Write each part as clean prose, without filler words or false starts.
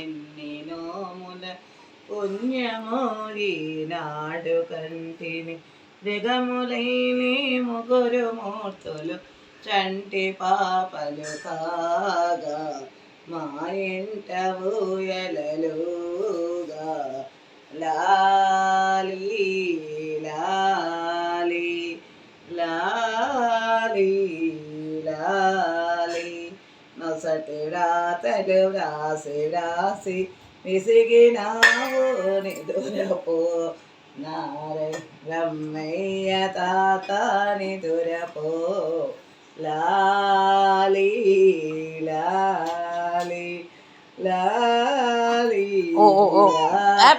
ఎన్ని నోముల పుణ్యమో ఈనాడు కంటిని దిగములైని ముగ్గురు మూర్తులు చంటి పాపలు కాగా మా ఇంట ఊయలలుగా లాలి లాలి లాలి లాలి నొసటి రాతలు రాసి రాసి విసిగినావు నిదురపో నారే రమ్మయ్య తాత నిదురపో లాలి లాలి లాలి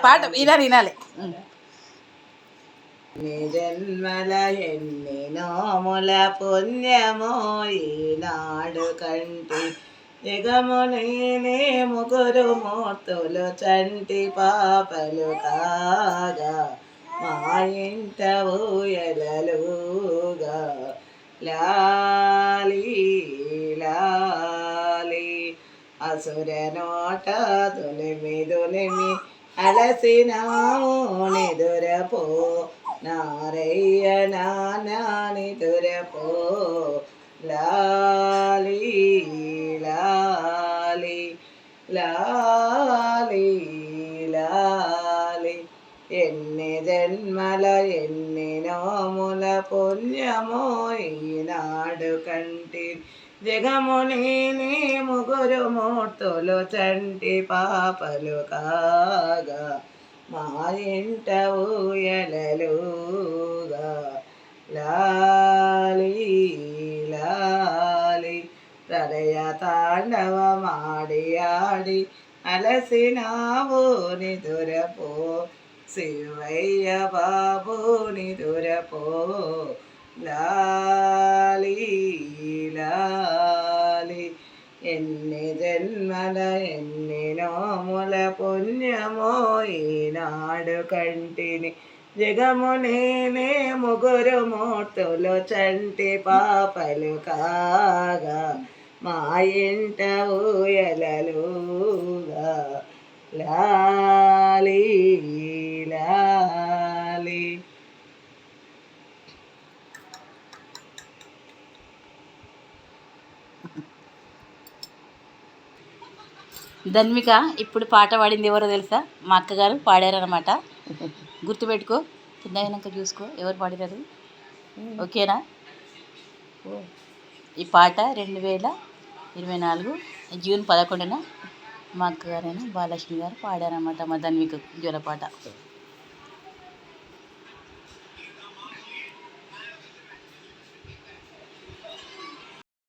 పాట వినాలి నీ జన్మల ఎన్ని నోముల పుణ్యమో ఈనాడు కంటి దిగమునే ముగ్గురు మూర్తులు చంటి పాపలు కాగా మా ఇంట ఊయలలుగా లాలి లాలి అసుర నోట దులిమి దులిమి అలసినాము నిదురపో నారయ్య నానా నిదురపో లాలి లాలి లాలి లాలి ఎన్ని జన్మల ఎన్ని నోముల పుణ్యమో ఈనాడు కంటి జగముని ముగ్గురు మూర్తులు చంటి పాపలు కాగా మా ఇంట ఊయలలుగా లాలి లాలి ప్రళయ తాండవమాడి ఆడి అలసినావు నిదురపో శివయ్య బాబు నిదురపో లాలి లాలి ఎన్ని జన్మల ఎన్ని నోముల పుణ్యమో ఈనాడు కంటిని జగమునే ముగ్గురు మూర్తులు చంటి పాపలు కాగా మా ఇంట ఊయలలుగా లాలి లాలి. ధన్విక ఇప్పుడు పాట పాడింది ఎవరో తెలుసా? మా అక్కగారు పాడారనమాట. గుర్తుపెట్టుకో, చిన్నగాక చూసుకో ఎవరు పాడినారు. ఓకేనా? ఈ పాట 2024 జూన్ 11న మా అక్కగారైన బాలలక్ష్మి గారు పాడారనమాట మా ధన్విక జోల పాట.